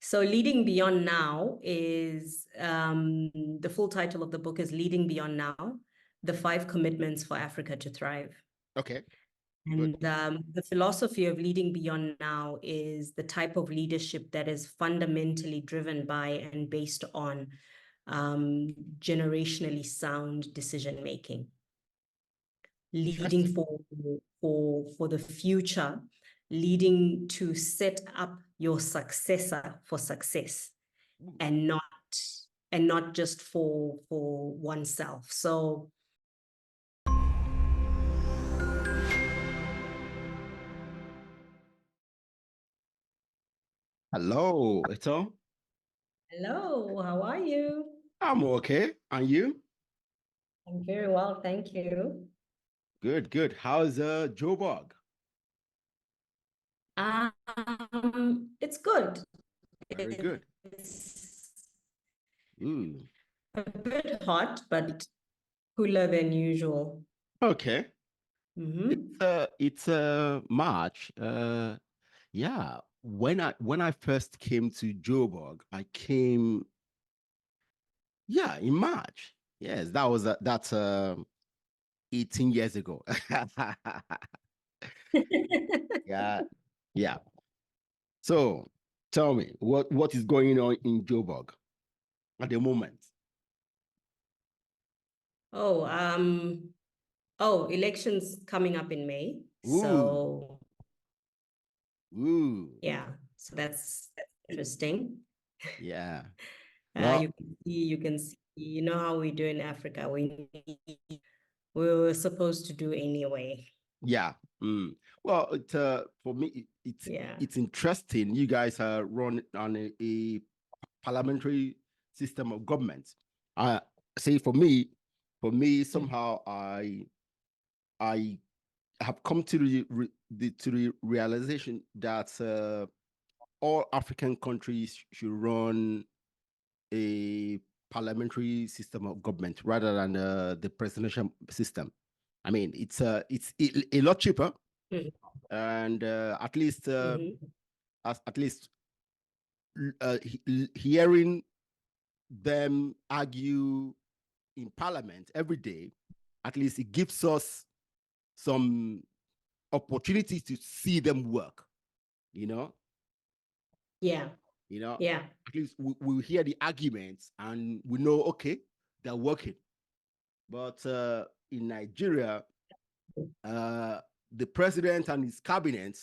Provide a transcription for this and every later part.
So Leading Beyond Now is, the full title of the book is Leading Beyond Now, the 5 Commitments for Africa to Thrive. Okay. And the philosophy of leading beyond now is the type of leadership that is fundamentally driven by and based on generationally sound decision-making. Leading for the future, leading to set up your successor for success, and not just for oneself. So hello, Ethel. hello, how are you? I'm okay. And you? I'm very well, thank you. Good, good. How's Joburg? It's good. Very good. It's Ooh. a bit hot, but cooler than usual. Okay. Mm-hmm. It's March. Yeah. When I first came to Joburg, I came in March. Yes, that's 18 years ago. Yeah, yeah. So tell me, what is going on in Joburg at the moment? Elections coming up in May. Ooh. So Ooh. yeah, so that's interesting. Yeah. Well, You can see, you know how we do in Africa. We were supposed to do anyway. yeah. Well, for me, it's interesting. You guys are run on a parliamentary system of government. Say for me, somehow I have come to the realization that all African countries should run a parliamentary system of government rather than the presidential system. I mean, it's a lot cheaper, and at least hearing them argue in parliament every day, at least it gives us some opportunities to see them work, you know? Yeah. You know? Yeah. At least we hear the arguments and we know, okay, they're working. But in Nigeria, the president and his cabinet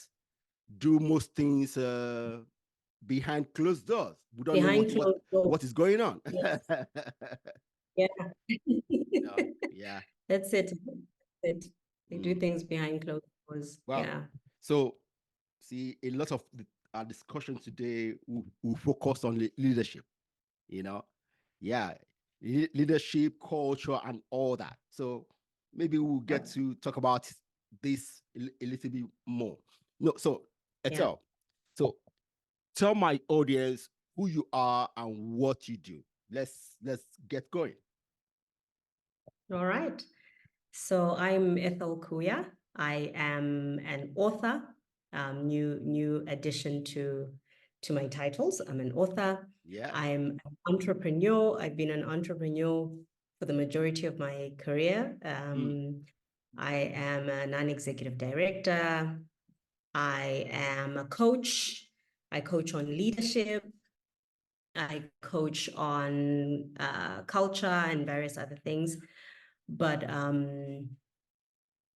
do most things behind closed doors. We don't know what is going on. Yes. Yeah. Yeah. That's it. They do things behind closed doors. Well, yeah. So, see, a lot of our discussion today will focus on leadership, you know? Yeah. Leadership, culture, and all that. So maybe we'll get to talk about this a little bit more. No, so Ethel, so tell my audience who you are and what you do. Let's get going. All right. So I'm Ethel Kuuya. I am an author. New addition to my titles. I'm an author. Yeah. I'm an entrepreneur. I've been an entrepreneur for the majority of my career. I am a non-executive director. I am a coach. I coach on leadership. I coach on culture and various other things. But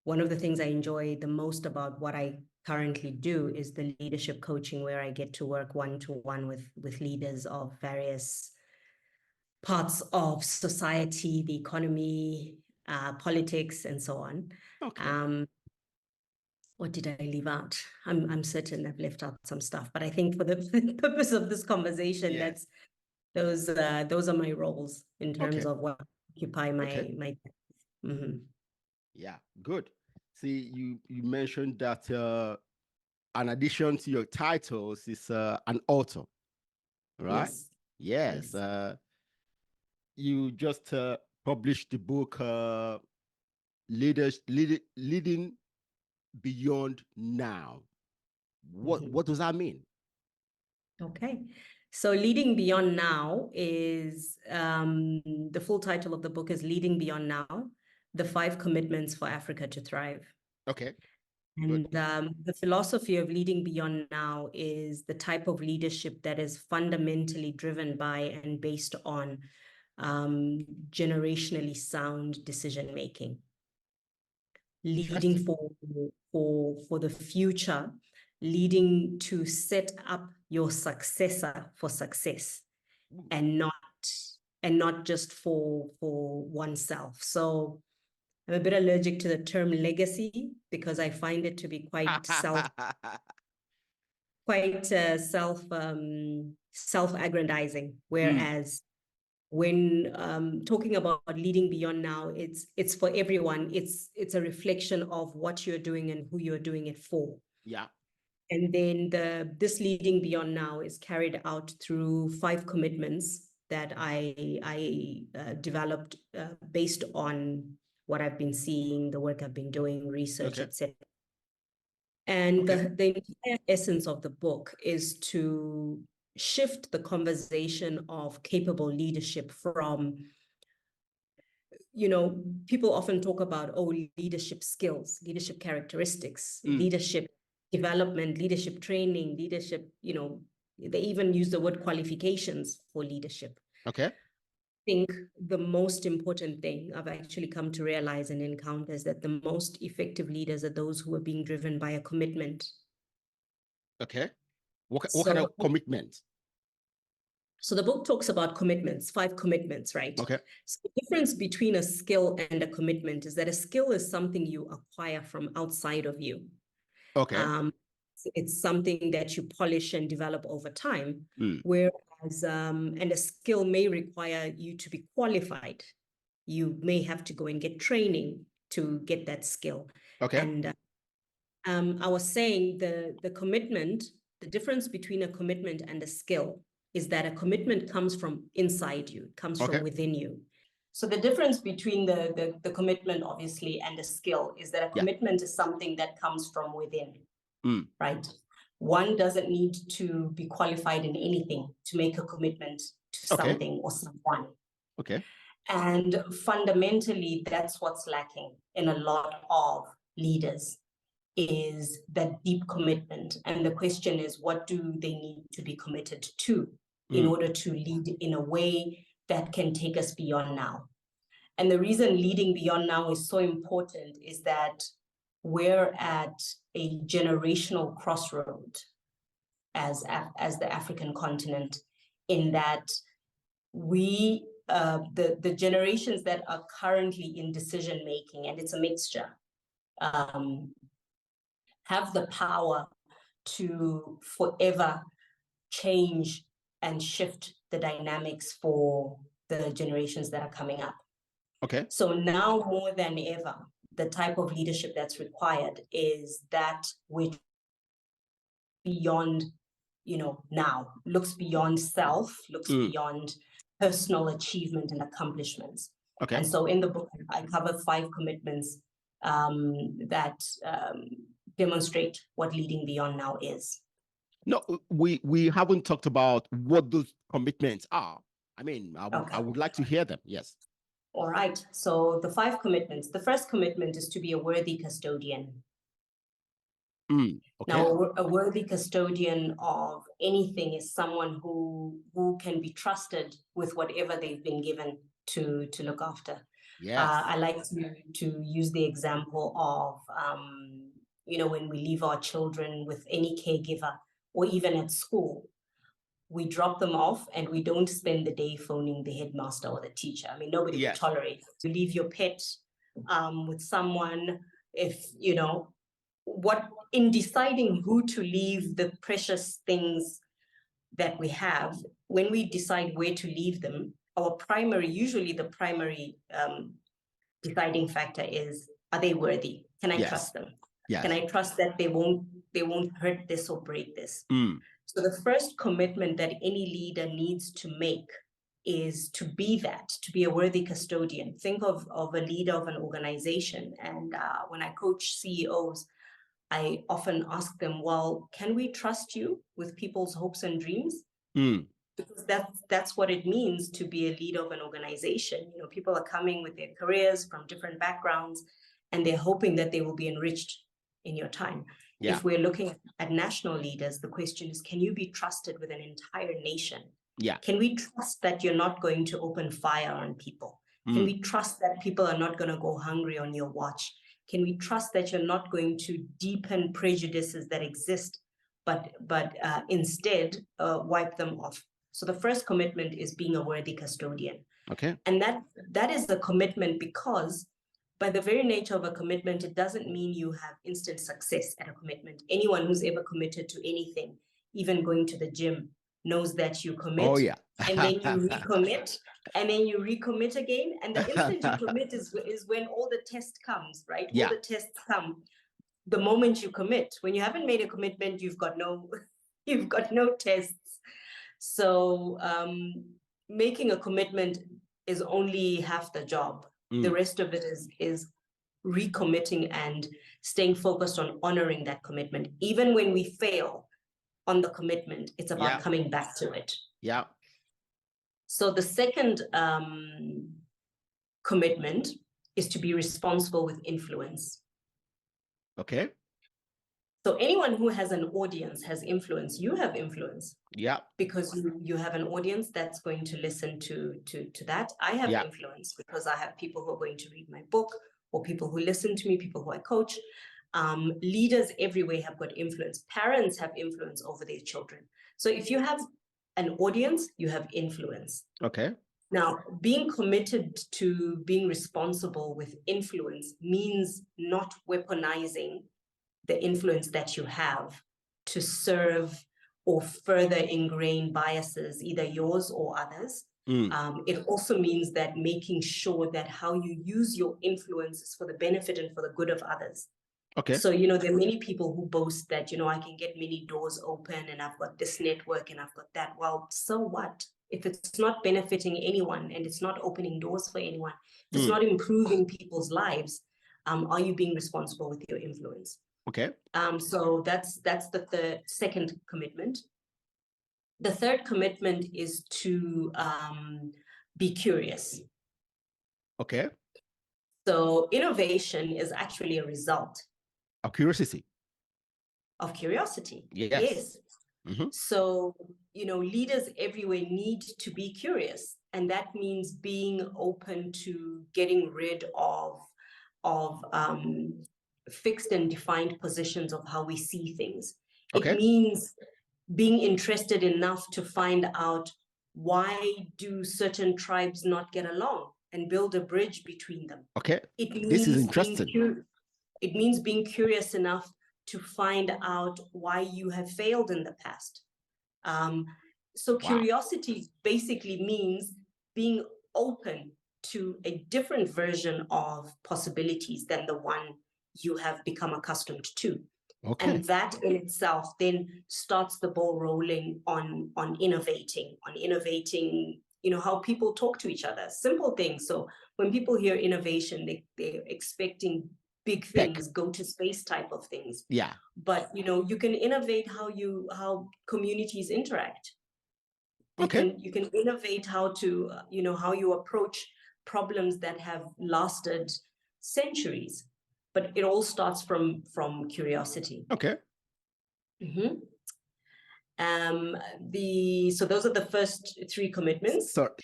one of the things I enjoy the most about what I currently do is the leadership coaching, where I get to work one-to-one with leaders of various parts of society, the economy, politics, and so on. Okay. What did I leave out? I'm certain I've left out some stuff, but I think for the purpose of this conversation, those are my roles in terms of what occupy my. Yeah, good. See, you mentioned that in addition to your titles is an author, right? Yes. You just published the book Leading Beyond Now. What does that mean? Okay. So Leading Beyond Now is, the full title of the book is Leading Beyond Now, the 5 Commitments for Africa to Thrive. Okay. And the philosophy of Leading Beyond Now is the type of leadership that is fundamentally driven by and based on generationally sound decision-making. Leading for the future, leading to set up your successor for success, and not just for oneself. So I'm a bit allergic to the term legacy because I find it to be quite self-aggrandizing. Whereas when talking about leading beyond now, it's for everyone. It's a reflection of what you're doing and who you're doing it for. Yeah. And then this leading beyond now is carried out through 5 commitments that I developed based on what I've been seeing, the work I've been doing, research, etc. And the entire essence of the book is to shift the conversation of capable leadership from, people often talk about, leadership skills, leadership characteristics, leadership development, leadership training, leadership, they even use the word qualifications for leadership. Okay. I think the most important thing I've actually come to realize and encounter is that the most effective leaders are those who are being driven by a commitment. Okay. What kind of commitment? So the book talks about commitments, 5 commitments, right? Okay. So the difference between a skill and a commitment is that a skill is something you acquire from outside of you. Okay. It's something that you polish and develop over time, whereas, and a skill may require you to be qualified. You may have to go and get training to get that skill. Okay. And I was saying the commitment, the difference between a commitment and a skill is that a commitment comes from inside you, it comes from within you. So the difference between the commitment, obviously, and a skill is that a commitment is something that comes from within, right? One doesn't need to be qualified in anything to make a commitment to something or someone. Okay. And fundamentally, that's what's lacking in a lot of leaders, is that deep commitment. And the question is, what do they need to be committed to in order to lead in a way that can take us beyond now? And the reason leading beyond now is so important is that we're at a generational crossroad as the African continent, in that we, the generations that are currently in decision making, and it's a mixture, have the power to forever change and shift the dynamics for the generations that are coming up. Okay. So now more than ever, the type of leadership that's required is that which beyond, now, looks beyond self, looks beyond personal achievement and accomplishments. Okay. And so in the book, I cover 5 commitments that demonstrate what leading beyond now is. No, we haven't talked about what those commitments are. I mean, I would like to hear them. Yes. All right. So the 5 commitments. The first commitment is to be a worthy custodian. Okay. Now, a worthy custodian of anything is someone who can be trusted with whatever they've been given to look after. Yes. I like to use the example of, when we leave our children with any caregiver, or even at school, we drop them off and we don't spend the day phoning the headmaster or the teacher. I mean, nobody would tolerate it. You leave your pet with someone, if, in deciding who to leave the precious things that we have, when we decide where to leave them, usually the primary deciding factor is, are they worthy? Can I trust them? Yes. Can I trust that they won't hurt this or break this? So the first commitment that any leader needs to make is to be a worthy custodian. Think of a leader of an organization. And when I coach CEOs, I often ask them, well, can we trust you with people's hopes and dreams? that's what it means to be a leader of an organization. You know, people are coming with their careers from different backgrounds, and they're hoping that they will be enriched in your time. Yeah. If we're looking at national leaders, the question is, can you be trusted with an entire nation? Yeah. Can we trust that you're not going to open fire on people? Can we trust that people are not going to go hungry on your watch? Can we trust that you're not going to deepen prejudices that exist, but instead wipe them off? So the first commitment is being a worthy custodian. Okay. And that is a commitment, because by the very nature of a commitment, it doesn't mean you have instant success at a commitment. Anyone who's ever committed to anything, even going to the gym, knows that you commit, Oh, yeah. and then you recommit, and then you recommit again. And the instant you commit is when all the test comes, right? Yeah. All the tests come the moment you commit. When you haven't made a commitment, you've got no tests. So making a commitment is only half the job. The rest of it is recommitting and staying focused on honoring that commitment. Even when we fail on the commitment, it's about coming back to it. Yeah. So the second commitment is to be responsible with influence. Okay. So anyone who has an audience has influence. You have influence. Yeah. Because you have an audience that's going to listen to that. I have influence because I have people who are going to read my book, or people who listen to me, people who I coach. Leaders everywhere have got influence. Parents have influence over their children. So if you have an audience, you have influence. Okay. Now, being committed to being responsible with influence means not weaponizing the influence that you have to serve or further ingrain biases, either yours or others. It also means that making sure that how you use your influence is for the benefit and for the good of others. Okay. So, you know, there are many people who boast that, you know, I can get many doors open and I've got this network and I've got that. Well, so what? If it's not benefiting anyone and it's not opening doors for anyone, if it's not improving people's lives, are you being responsible with your influence? Okay. So that's the second commitment. The third commitment is to be curious. Okay. So innovation is actually a result of curiosity. Of curiosity. Yes. So, you know, leaders everywhere need to be curious, and that means being open to getting rid of fixed and defined positions of how we see things. Okay. It means being interested enough to find out, why do certain tribes not get along, and build a bridge between them. Okay. This is interesting. It means being curious enough to find out why you have failed in the past. So curiosity basically means being open to a different version of possibilities than the one you have become accustomed to. Okay. And that in itself then starts the ball rolling on innovating, you know, how people talk to each other, simple things. So when people hear innovation, they're expecting big things, go to space type of things. Yeah. But, you know, you can innovate how communities interact. Okay. You can innovate how to, you know, how you approach problems that have lasted centuries. But it all starts from curiosity. Okay. Mm-hmm. So those are the first three commitments. So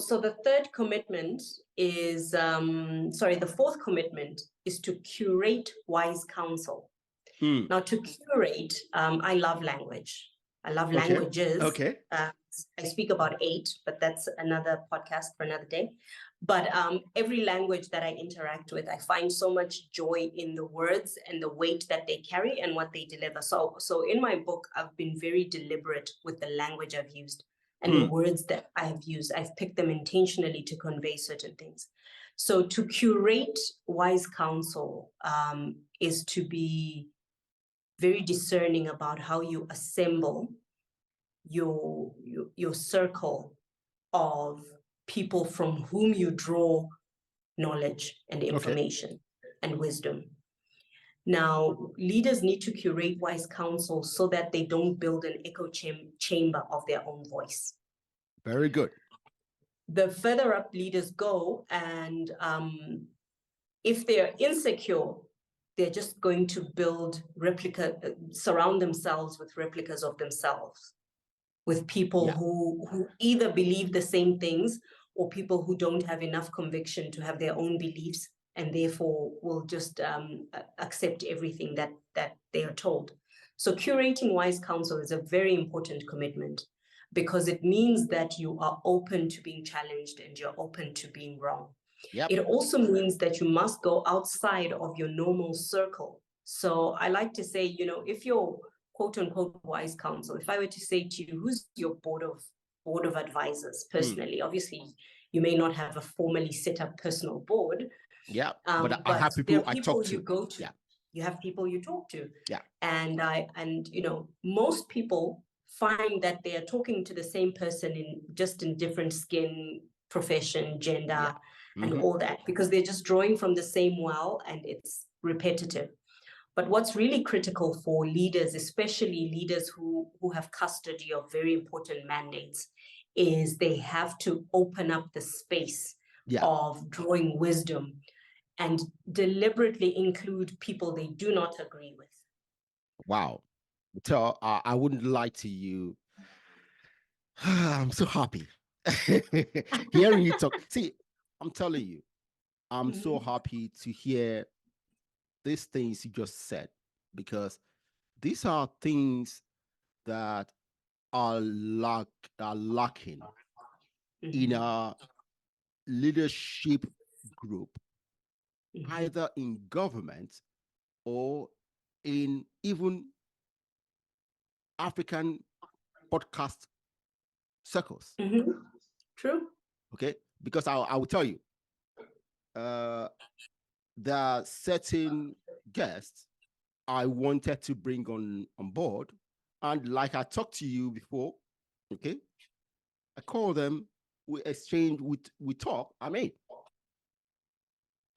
the third commitment is, the fourth commitment is to curate wise counsel. Now, to curate, I love language. I love languages. Okay. I speak about 8, but that's another podcast for another day. But every language that I interact with, I find so much joy in the words and the weight that they carry and what they deliver. So in my book, I've been very deliberate with the language I've used and the words that I've used. I've picked them intentionally to convey certain things. So to curate wise counsel is to be very discerning about how you assemble your circle of people from whom you draw knowledge and information and wisdom. Now, leaders need to curate wise counsel so that they don't build an echo chamber of their own voice. Very good. The further up leaders go, and if they're insecure, they're just going to surround themselves with replicas of themselves, with people who either believe the same things or people who don't have enough conviction to have their own beliefs, and therefore will just accept everything that they are told. So curating wise counsel is a very important commitment, because it means that you are open to being challenged and you're open to being wrong. Yep. It also means that you must go outside of your normal circle. So I like to say, if you're quote unquote wise counsel, if I were to say to you, who's your board of advisors personally? Obviously, you may not have a formally set up personal board. Yeah, but I have there people are I talk to. you go to. Yeah. You have people you talk to. Yeah. And most people find that they are talking to the same person in different skin, profession, gender, and all that, because they're just drawing from the same well, and it's repetitive. But what's really critical for leaders, especially leaders who have custody of very important mandates, is they have to open up the space of drawing wisdom and deliberately include people they do not agree with. Wow. So I wouldn't lie to you. I'm so happy hearing you talk. See, I'm telling you, I'm so happy to hear these things you just said, because these are things that are lacking in our leadership group, either in government or in even African podcast circles. True. Okay, because I will tell you, there are certain guests I wanted to bring on board, and like I talked to you before, okay, I call them, we exchange, we talk. I mean,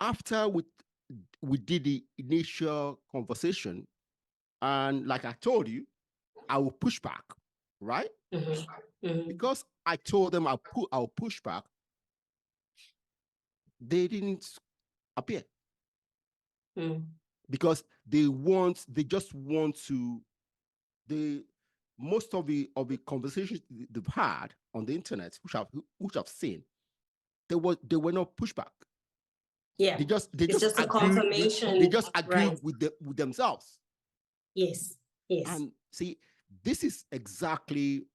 after we did the initial conversation, and like I told you, I will push back, right? Because I told them I'll push back, they didn't appear. Because they just want to, most of the conversations they've had on the internet, which I've seen, they were not pushback. Yeah, it's just a confirmation. They just agreed with themselves. Yes. And see, this is exactly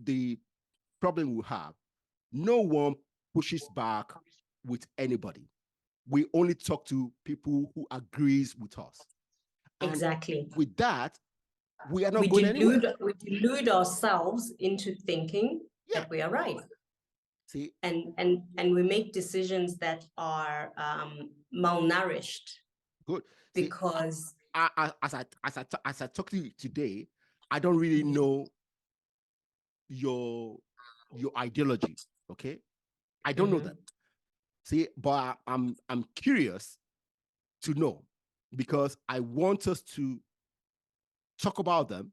the problem we have. No one pushes back with anybody. We only talk to people who agrees with us. Exactly. And with that, we are not going anywhere. We delude ourselves into thinking that we are right. See, and we make decisions that are malnourished. Good. Because as I talk to you today, I don't really know your ideology. Okay, I don't know them. See, but I'm curious to know, because I want us to talk about them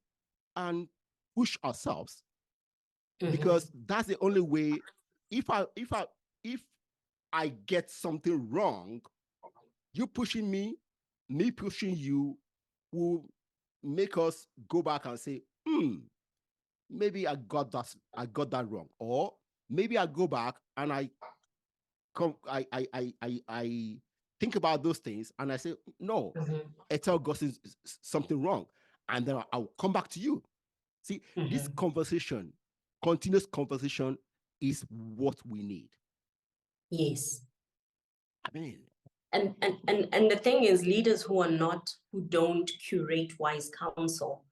and push ourselves, because that's the only way. If I get something wrong, you pushing me pushing you, will make us go back and say, maybe I got that wrong, or maybe I go back and I think about those things and I say, no, Ethel got something wrong, and then I'll come back to you. See, this conversation, continuous conversation, is what we need. Yes. I mean, and the thing is, leaders who don't curate wise counsel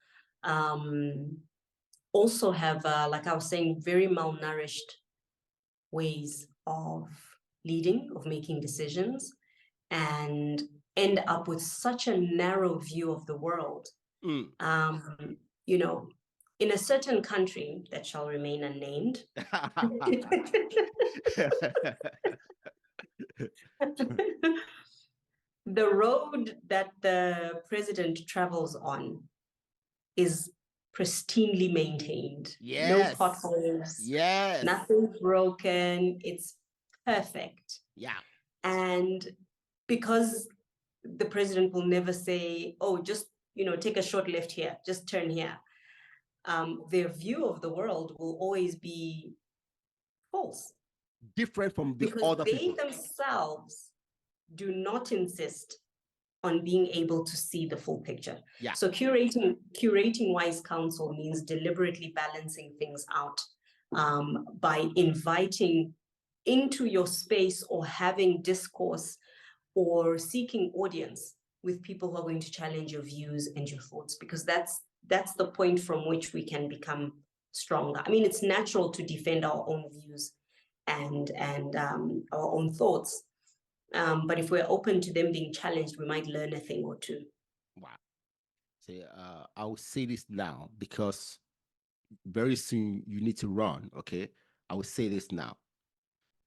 also have, like I was saying, very malnourished ways of leading, of making decisions, and end up with such a narrow view of the world. In a certain country that shall remain unnamed, the road that the president travels on is pristinely maintained. Yes. No potholes. Yes. Nothing broken. It's perfect. Yeah. And because the president will never say, oh, just, take a short left here, just turn here. Their view of the world will always be false. Different from the because other they people. themselves do not insist on being able to see the full picture. Yeah. So curating wise counsel means deliberately balancing things out by inviting into your space or having discourse or seeking audience with people who are going to challenge your views and your thoughts, because that's the point from which we can become stronger. I mean, it's natural to defend our own views and our own thoughts. But if we're open to them being challenged, we might learn a thing or two. Wow. So, I will say this now because very soon you need to run. Okay. I will say this now.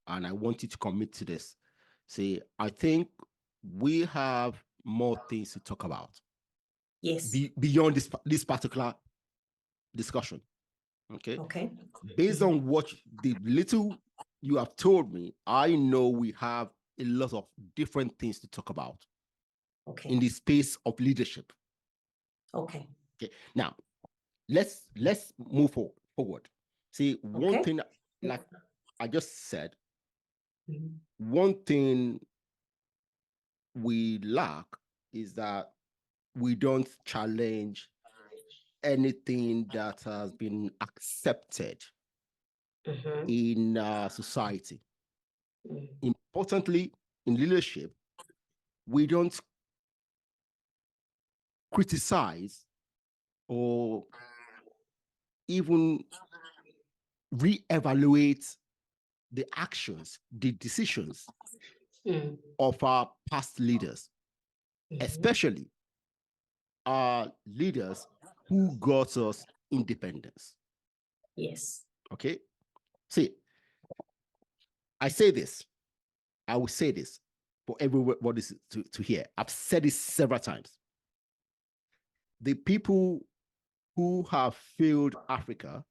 And I want you to commit to this. See, I think we have more things to talk about. Yes. Beyond this particular discussion. Okay. Okay. Based on what the little you have told me, I know we have a lot of different things to talk about. Okay. In the space of leadership. Okay. Okay. Now, let's move forward. See, one thing, like I just said, one thing we lack is that we don't challenge anything that has been accepted in society. Importantly, in leadership, we don't criticize or even reevaluate the actions, the decisions of our past leaders, especially our leaders who got us independence. Yes. Okay. See, I say this, I will say this for everybody to hear. I've said this several times. The people who have failed Africa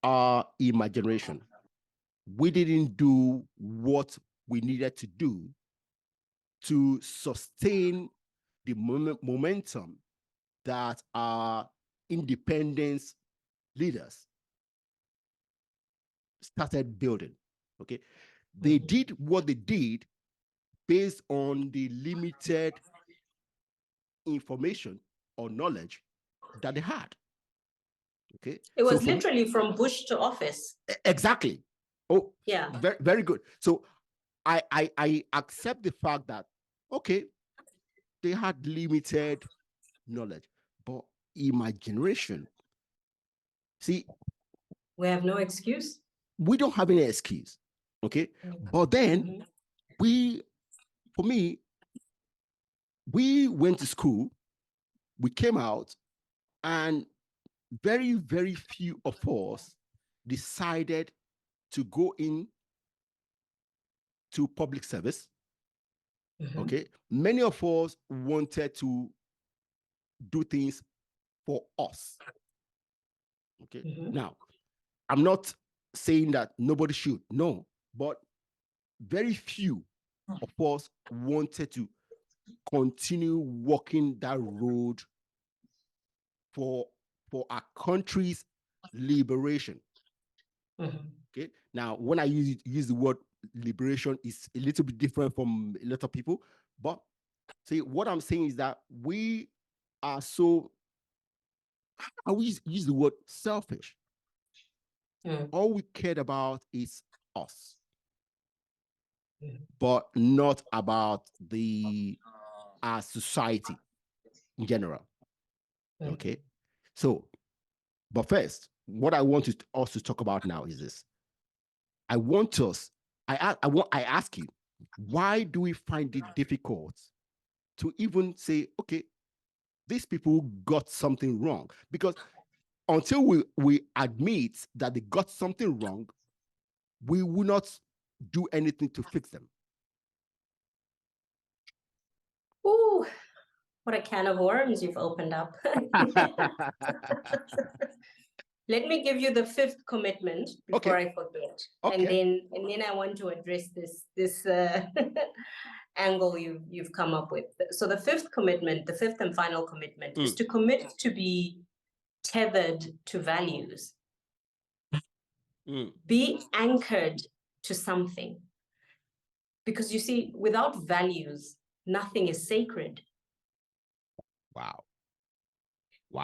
are in my generation. We didn't do what we needed to do to sustain the momentum that our independence leaders started building. Okay. They did what they did based on the limited information or knowledge that they had. Okay. It was literally from Bush to office. Exactly. Oh, yeah. Very, very good. So I accept the fact that, okay, they had limited knowledge, but in my generation, see, we have no excuse. We don't have any excuse. Okay. But then for me, we went to school, we came out, and very, very few of us decided to go in to public service. Okay. Many of us wanted to do things for us. Okay. Now, I'm not saying that nobody should, no, but very few of us wanted to continue walking that road for our country's liberation. Okay. Now, when I use the word liberation, is a little bit different from a lot of people, but see, what I'm saying is that we are so, I will use the word selfish. All we cared about is us, but not about our society in general. Okay. So, but first, what I want us to talk about now is this. I ask you, why do we find it difficult to even say, okay, these people got something wrong? Because until we admit that they got something wrong, we will not do anything to fix them. Ooh, What a can of worms you've opened up. Let me give you the fifth commitment before I forget. Okay. And then I want to address this angle you've come up with. So the fifth commitment, the fifth and final commitment, is to commit to be tethered to values. Be anchored to something. Because you see, without values, nothing is sacred. Wow.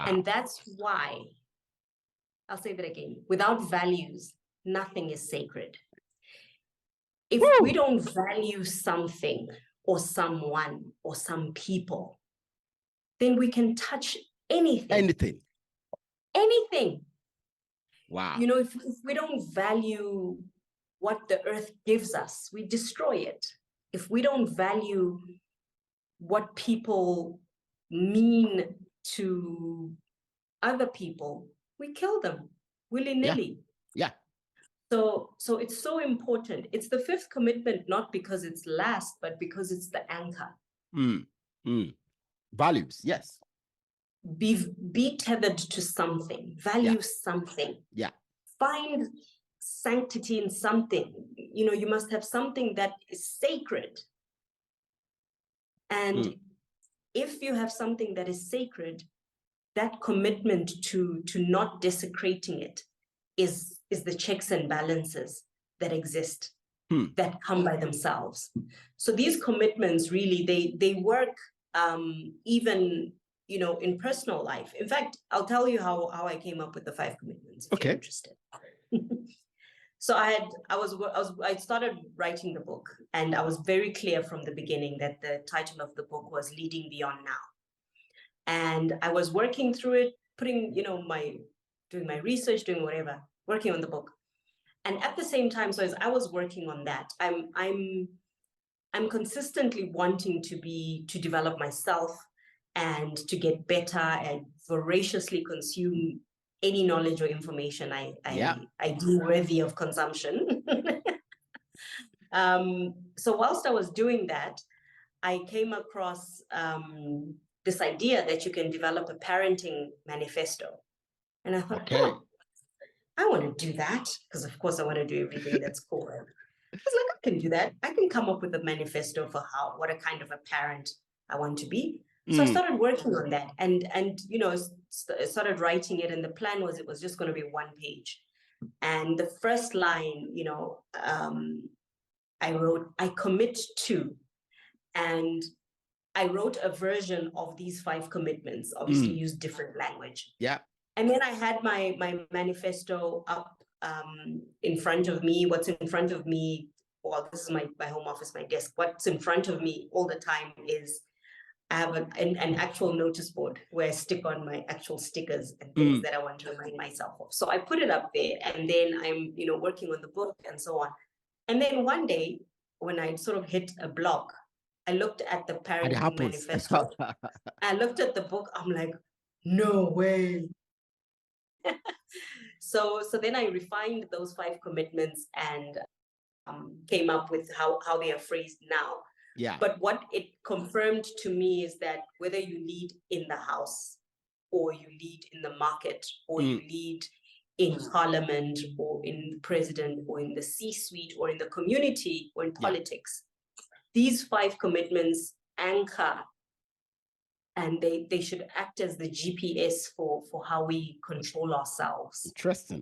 And that's why, I'll say that again, without values, nothing is sacred. If we don't value something or someone or some people, then we can touch anything. Anything. Wow. You know, if we don't value what the earth gives us, we destroy it. If we don't value what people mean to other people, we kill them willy-nilly. Yeah. So it's so important. It's the fifth commitment, not because it's last, but because it's the anchor. Values, yes. Be tethered to something, value something. Yeah. Find sanctity in something. You know, you must have something that is sacred. And if you have something that is sacred, that commitment to not desecrating it is the checks and balances that exist, that come by themselves. So these commitments really, they work even, you know, in personal life. In fact, I'll tell you how I came up with the 5 commitments if you're interested. So I started writing the book, and I was very clear from the beginning that the title of the book was Leading Beyond Now. And I was working through it, putting, you know, doing my research, doing whatever, working on the book. And at the same time, so as I was working on that, I'm consistently wanting to develop myself and to get better and voraciously consume any knowledge or information I deem worthy of consumption. So whilst I was doing that, I came across this idea that you can develop a parenting manifesto. And I thought, I want to do that, because of course I want to do everything that's cool. I was like, I can do that. I can come up with a manifesto for what a kind of a parent I want to be. So I started working on that, and you know, started writing it. And the plan was it was just going to be 1 page. And the first line, you know, I wrote, I commit to, and I wrote a version of these 5 commitments. Obviously, used different language. Yeah. And then I had my manifesto up in front of me. What's in front of me? Well, this is my home office, my desk. What's in front of me all the time is I have an actual notice board where I stick on my actual stickers and things that I want to remind myself of. So I put it up there, and then I'm, you know, working on the book and so on. And then one day, when I sort of hit a block, I looked at the parenting manifesto. I looked at the book. I'm like, no way. So then I refined those 5 commitments and came up with how they are phrased now. Yeah. But what it confirmed to me is that whether you lead in the house, or you lead in the market, or you lead in parliament, or in the president, or in the C-suite, or in the community, or in politics, these 5 commitments anchor, and they should act as the GPS for how we control ourselves. Interesting.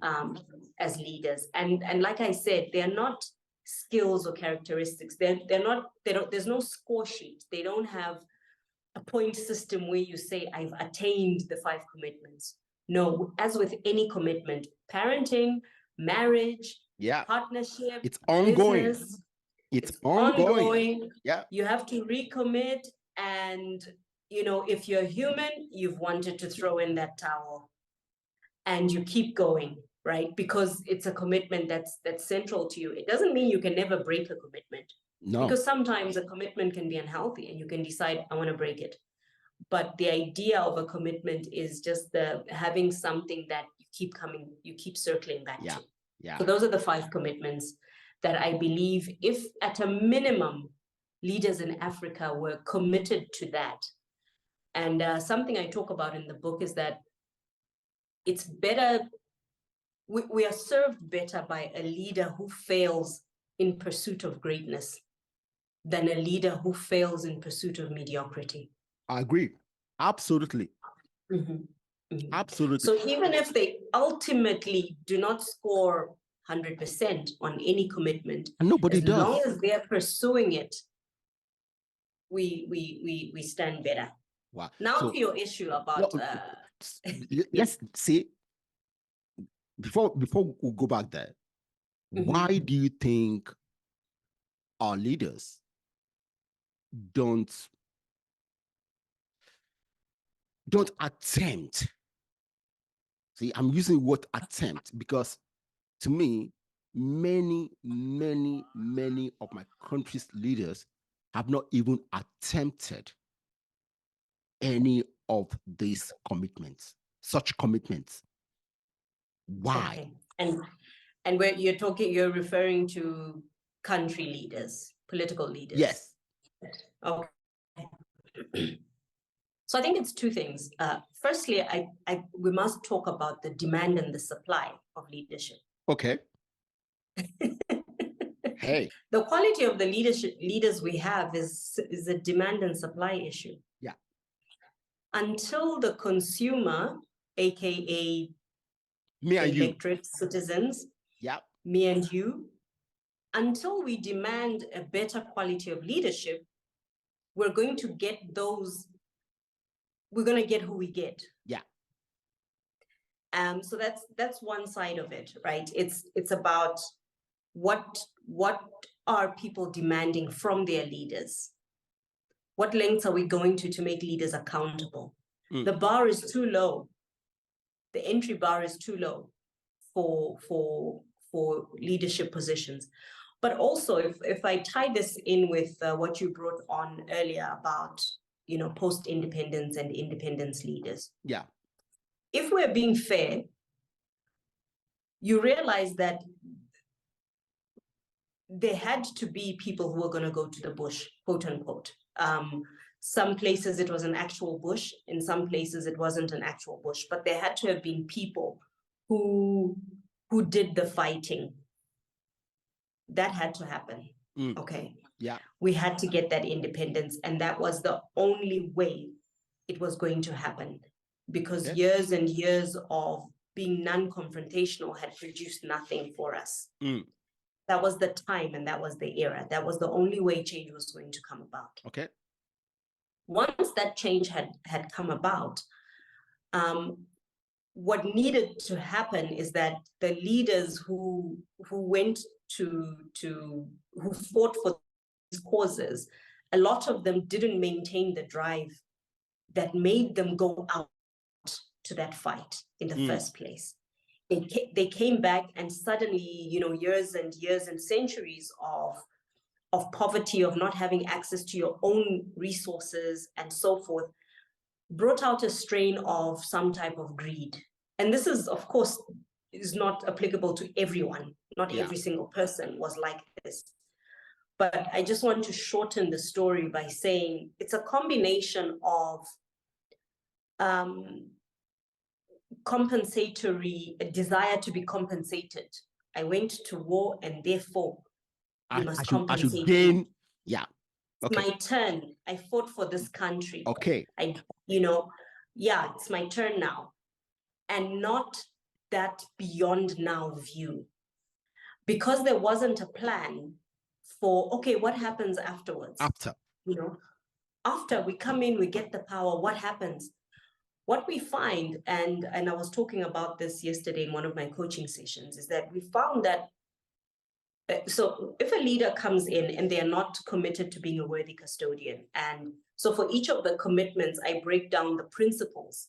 As leaders. And like I said, they're not skills or characteristics. There's no score sheet. They don't have a point system where you say, I've attained the 5 commitments. No, as with any commitment, parenting, marriage, partnership, it's ongoing. business, it's ongoing. Yeah. You have to recommit, and you know, if you're human, you've wanted to throw in that towel, and you keep going, right? Because it's a commitment that's central to you. It doesn't mean you can never break a commitment. No. Because sometimes a commitment can be unhealthy and you can decide, I want to break it. But the idea of a commitment is just having something that you keep circling back to. Yeah. So those are the 5 commitments that I believe, if at a minimum, leaders in Africa were committed to that, And something I talk about in the book is that it's better, we are served better by a leader who fails in pursuit of greatness than a leader who fails in pursuit of mediocrity. I agree. Absolutely. Absolutely. So even if they ultimately do not score 100% on any commitment, and nobody does. As long as they're pursuing it, we stand better. Wow. Now to your issue about let's see, before we go back there, why do you think our leaders don't attempt? See, I'm using the word attempt because to me, many of my country's leaders have not even attempted any of these commitments, such commitments. Why? Okay. And where you're referring to country leaders, political leaders. Yes. Okay. So I think it's two things. Firstly, we must talk about the demand and the supply of leadership. Okay. Hey. The quality of the leaders we have is a demand and supply issue. Yeah. Until the consumer, aka me and electorate, citizens, yeah, me and you, until we demand a better quality of leadership, we're going to get who we get. Yeah. So that's one side of it, right? It's about what are people demanding from their leaders? What lengths are we going to make leaders accountable? The bar is too low. The entry bar is too low for leadership positions. But also, if I tie this in with what you brought on earlier about, post-independence and independence leaders. Yeah. If we're being fair, you realize that there had to be people who were going to go to the bush, quote unquote. Some places it was an actual bush, in some places it wasn't an actual bush, but there had to have been people who did the fighting. That had to happen. Okay. Yeah. We had to get that independence, and that was the only way it was going to happen, because years and years of being non-confrontational had produced nothing for us. That was the time and that was the era. That was the only way change was going to come about. Okay. Once that change had come about, what needed to happen is that the leaders who went who fought for these causes, a lot of them didn't maintain the drive that made them go out to that fight in the first place. They came back, and suddenly, years and years and centuries of poverty, of not having access to your own resources and so forth, brought out a strain of some type of greed. And this is, of course, is not applicable to everyone. Not every single person was like this. But I just want to shorten the story by saying it's a combination of compensatory, a desire to be compensated. I went to war and therefore you must compensate. I should gain. Yeah. Okay. It's my turn. I fought for this country. Okay. It's my turn now. And not that beyond now view. Because there wasn't a plan for, okay, what happens afterwards? After we come in, we get the power, what happens? What we find, and I was talking about this yesterday in one of my coaching sessions, is that we found that, so if a leader comes in and they are not committed to being a worthy custodian, and so for each of the commitments, I break down the principles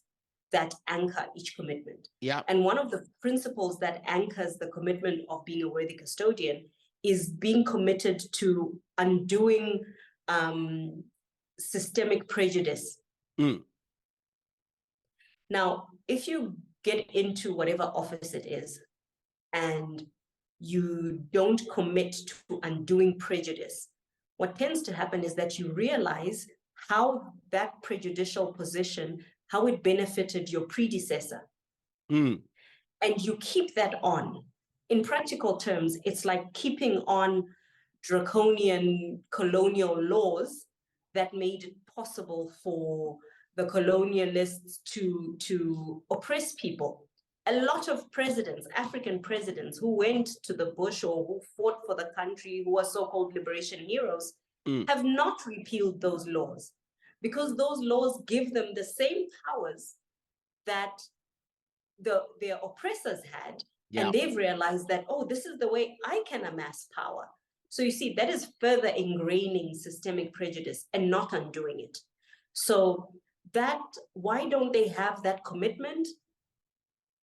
that anchor each commitment. Yeah. And one of the principles that anchors the commitment of being a worthy custodian is being committed to undoing systemic prejudice. Now, if you get into whatever office it is and you don't commit to undoing prejudice, what tends to happen is that you realize how that prejudicial position, how it benefited your predecessor. Mm. And you keep that on. In practical terms, it's like keeping on draconian colonial laws that made it possible for the colonialists to oppress people. A lot of presidents, African presidents who went to the bush or who fought for the country, who are so-called liberation heroes, have not repealed those laws, because those laws give them the same powers that their oppressors had. Yeah. And they've realized that, oh, this is the way I can amass power. So you see, that is further ingraining systemic prejudice and not undoing it. So that, why don't they have that commitment?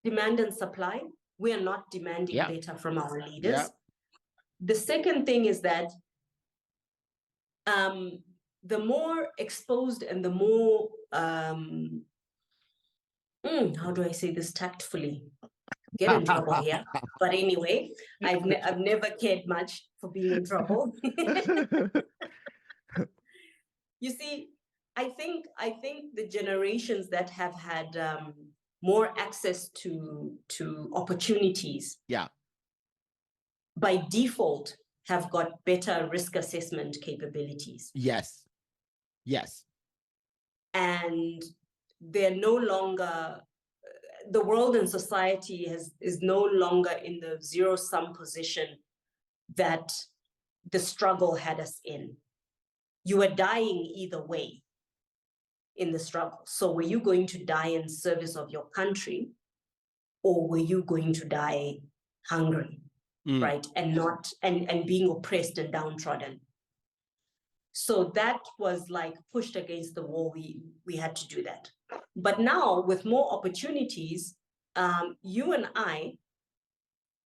Demand and supply. We are not demanding better from our leaders. Yeah. The second thing is that the more exposed and the more, how do I say this tactfully? Get in trouble here. But anyway, I've never cared much for being in trouble. You see, I think the generations that have had more access to opportunities, by default, have got better risk assessment capabilities. Yes. Yes. And they're no longer, the world and society is no longer in the zero-sum position that the struggle had us in. You were dying either way in the struggle. So were you going to die in service of your country, or were you going to die hungry, right? And not, and being oppressed and downtrodden. So that was like pushed against the wall. We had to do that. But now with more opportunities, you and I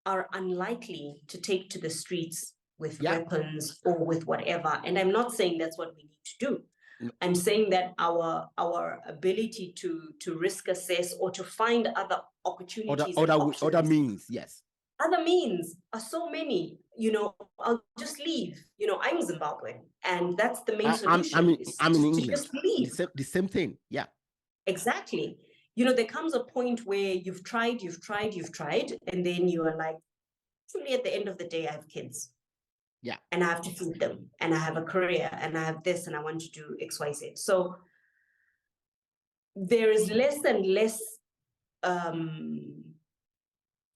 are unlikely to take to the streets with weapons or with whatever. And I'm not saying that's what we need to do. I'm saying that our ability to risk assess or to find other opportunities, other means, yes. Other means are so many. You know, I'll just leave. You know, I'm Zimbabwean, and that's the main solution. I'm in England. Just leave. The same thing. Yeah. Exactly. You know, there comes a point where you've tried, and then you are like, truly at the end of the day, I have kids. Yeah. And I have to feed them, and I have a career, and I have this, and I want to do X, Y, Z. So there is less and less,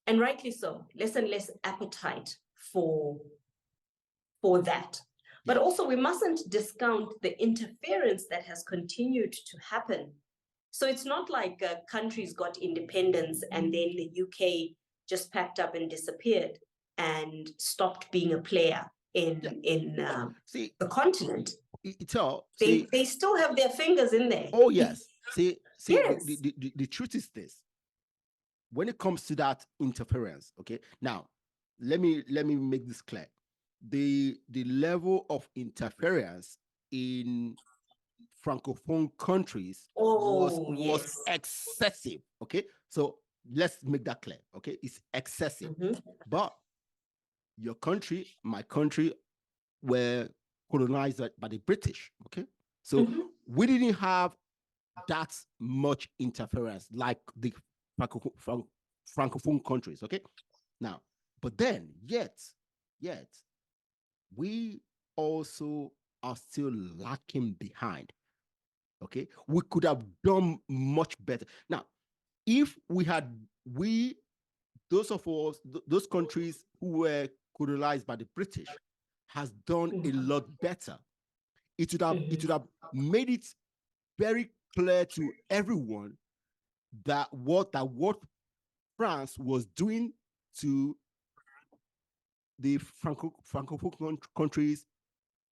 and rightly so, less and less appetite for that. But also we mustn't discount the interference that has continued to happen. So it's not like countries got independence and then the UK just packed up and disappeared and stopped being a player in the continent. They still have their fingers in there. Oh yes. See, yes. The truth is this. When it comes to that interference, okay. Now, let me make this clear. The level of interference in Francophone countries was excessive. Okay, so let's make that clear. Okay, it's excessive. But your country, my country, were colonized by the British. Okay, so we didn't have that much interference like the Francophone countries. Okay, now, but then yet we also are still lacking behind. Okay, we could have done much better. Now, if those countries who were colonized by the British has done a lot better. It would have made it very clear to everyone that what France was doing to the Francophone countries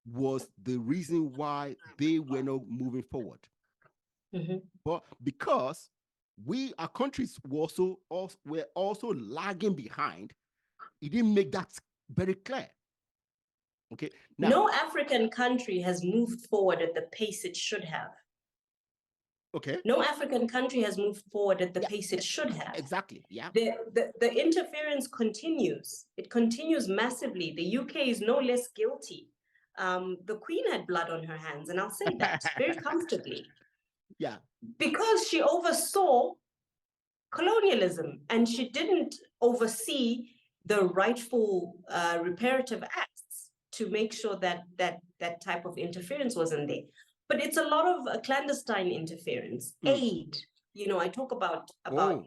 was the reason why they were not moving forward. But because our countries were also lagging behind, it didn't make that very clear. Okay. Now, no African country has moved forward at the pace it should have. Okay. No African country has moved forward at the pace it should have. Exactly. Yeah. The interference continues. It continues massively. The UK is no less guilty. the Queen had blood on her hands, and I'll say that very comfortably. Yeah. Because she oversaw colonialism, and she didn't oversee the rightful reparative acts to make sure that that type of interference wasn't there. But it's a lot of clandestine interference, aid. I talk about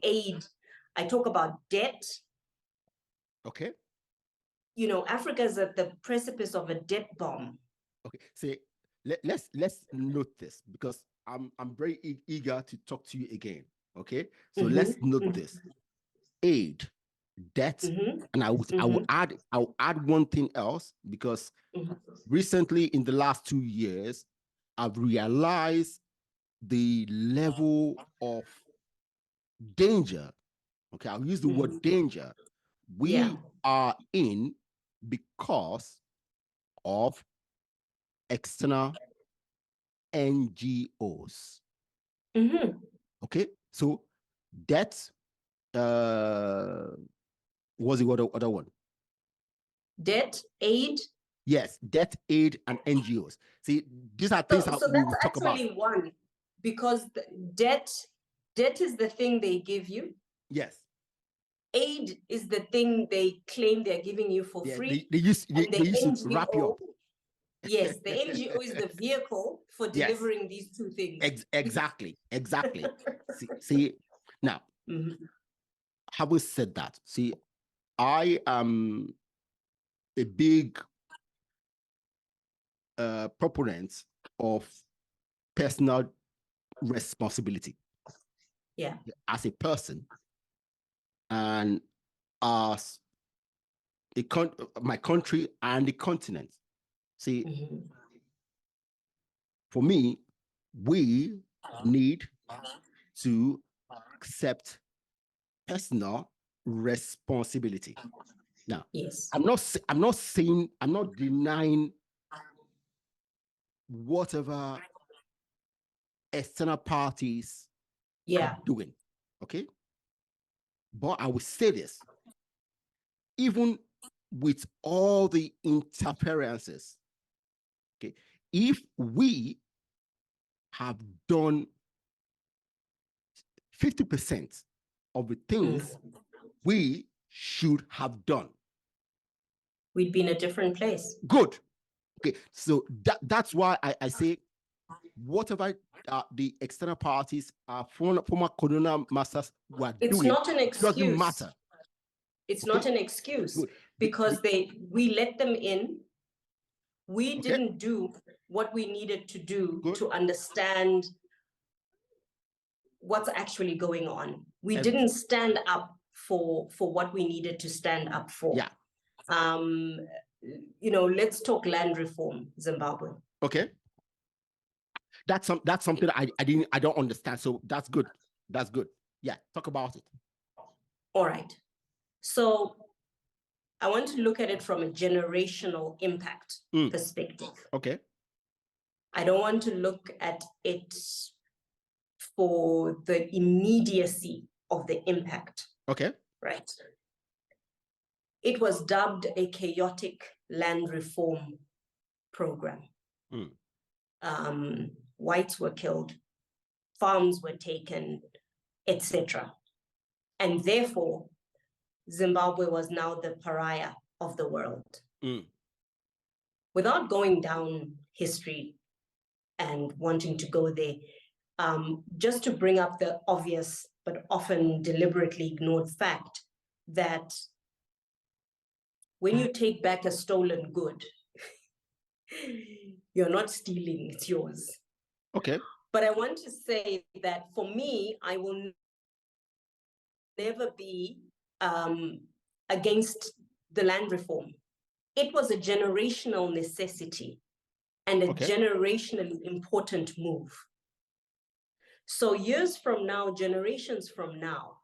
aid. I talk about debt. Okay. Africa is at the precipice of a debt bomb. Okay. See, let's note this, because I'm very eager to talk to you again. Okay. So let's note this: aid, debt, and I will add one thing else, because recently, in the last 2 years, I've realized the level of danger. Okay, I'll use the word danger we are in because of external NGOs. Okay, so debt, what's the other one? Debt, aid. Yes, debt, aid, and NGOs. See, these are things So we will that's talk about. actually one, because debt is the thing they give you. Yes. Aid is the thing they claim they're giving you for free. They used to wrap you up. Yes, the NGO is the vehicle for delivering these two things. Exactly. see, now, having said that, see, I am a big proponent of personal responsibility. Yeah. As a person, and as my country and the continent. See, for me, we need to accept personal responsibility. Now, yes, I'm not denying whatever external parties are doing. Okay. But I will say this: even with all the interferences, okay, if we have done 50% of the things we should have done, we'd be in a different place. Good. Okay, so that's why I say whatever the external parties, former colonial masters were doing, not an excuse. Doesn't matter. It's not an excuse, because we let them in. We didn't do what we needed to do to understand what's actually going on. We didn't stand up for what we needed to stand up for. Yeah. Let's talk land reform, Zimbabwe. Okay. That's something I don't understand. So that's good. That's good. Yeah, talk about it. All right. So I want to look at it from a generational impact perspective. Okay. I don't want to look at it for the immediacy of the impact. Okay. Right. It was dubbed a chaotic land reform program. Whites were killed, farms were taken, etc. And therefore, Zimbabwe was now the pariah of the world. Without going down history and wanting to go there, just to bring up the obvious but often deliberately ignored fact that when you take back a stolen good, you're not stealing, it's yours. Okay. But I want to say that for me, I will never be against the land reform. It was a generational necessity and a generationally important move. So years from now, generations from now,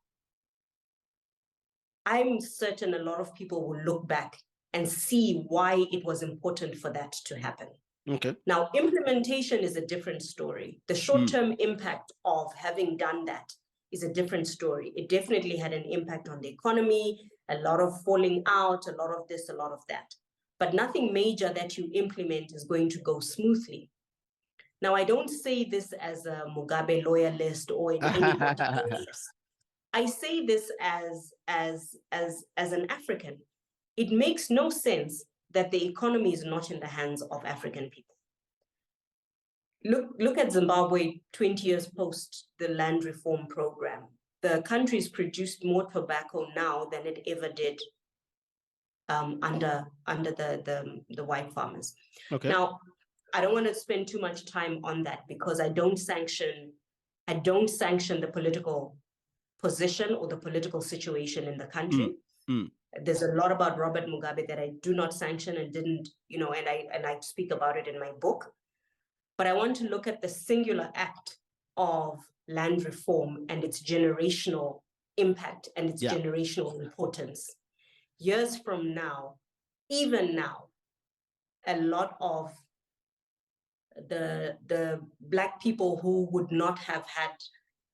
I'm certain a lot of people will look back and see why it was important for that to happen. Okay. Now, implementation is a different story. The short-term impact of having done that is a different story. It definitely had an impact on the economy, a lot of falling out, a lot of this, a lot of that. but nothing major that you implement is going to go smoothly. Now, I don't say this as a Mugabe loyalist or in anybody's beliefs. I say this as an African. It makes no sense that the economy is not in the hands of African people. Look at Zimbabwe 20 years post the land reform program. The country's produced more tobacco now than it ever did under the white farmers. Okay. Now, I don't want to spend too much time on that because I don't sanction the political position or the political situation in the country. There's a lot about Robert Mugabe that I do not sanction and didn't, and I speak about it in my book. But I want to look at the singular act of land reform and its generational impact and its generational importance. Years from now, even now, a lot of the Black people who would not have had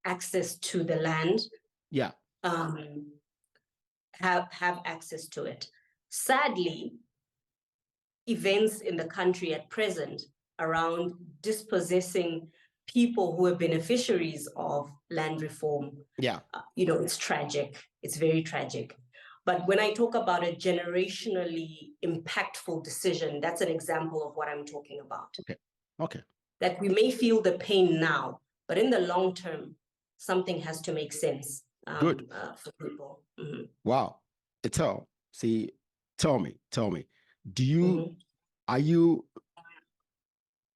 access to the land have access to it. Sadly, events in the country at present around dispossessing people who are beneficiaries of land reform, it's tragic. It's very tragic. But when I talk about a generationally impactful decision, that's an example of what I'm talking about. Okay. That we may feel the pain now, but in the long term, something has to make sense for people. Mm-hmm. Wow. Ethel, see, tell me, do you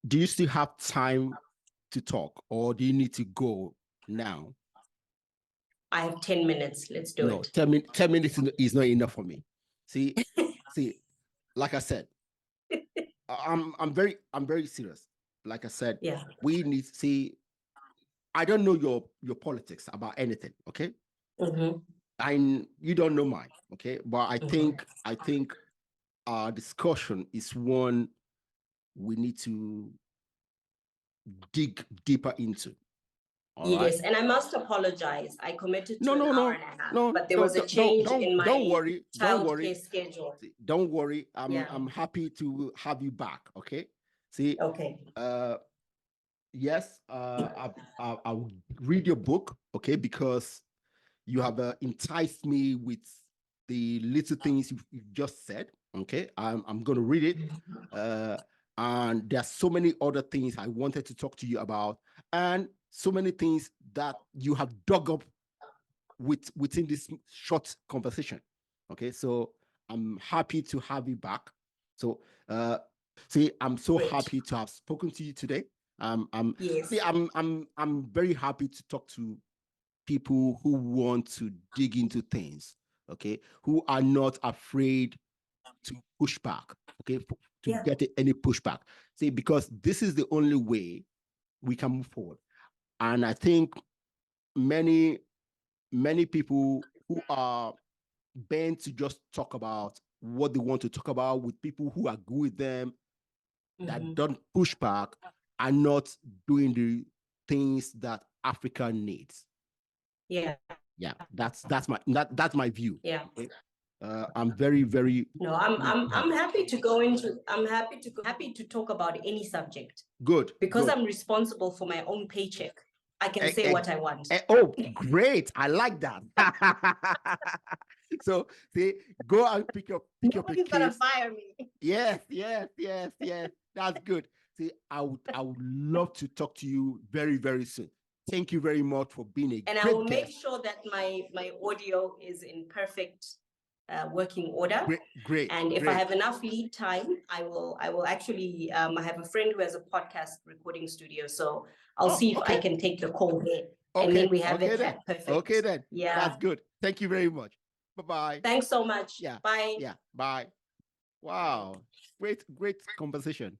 do you still have time to talk, or do you need to go now? I have 10 minutes. Let's do it. 10 minutes is not enough for me. See, like I said, I'm very serious. Like I said, we need to see. I don't know your politics about anything, okay? You don't know mine, okay? But I think our discussion is one we need to dig deeper into. Yes, and I must apologize. I committed to an hour and a half, but there was a change in my childcare schedule. Don't worry. I'm happy to have you back. Okay. See. Okay. Yes. I'll read your book. Okay, because you have enticed me with the little things you've just said. Okay. I'm going to read it. And there's so many other things I wanted to talk to you about, and so many things that you have dug up within this short conversation. Okay, so I'm happy to have you back. So, I'm so happy to have spoken to you today. I'm very happy to talk to people who want to dig into things. Okay, who are not afraid to push back. Okay, to get any pushback. See, because this is the only way we can move forward. And I think many people who are bent to just talk about what they want to talk about with people who agree with them, that don't push back, are not doing the things that Africa needs. Yeah, that's my view. Yeah. Okay? I'm very, very. No, I'm happy to go into. I'm happy to talk about any subject. Good. Because I'm responsible for my own paycheck. I can say what I want. Oh, great! I like that. So, see, go and pick up your case. Nobody's gonna fire me. Yes. That's good. See, I would love to talk to you very, very soon. Thank you very much for being a great guest. And I will make sure that my audio is in perfect working order. Great. And if I have enough lead time, I will actually, I have a friend who has a podcast recording studio. So I'll see if I can take the call there. And then we have it at perfect. Okay then. Yeah. That's good. Thank you very much. Bye-bye. Thanks so much. Yeah. Bye. Yeah. Bye. Wow. Great conversation.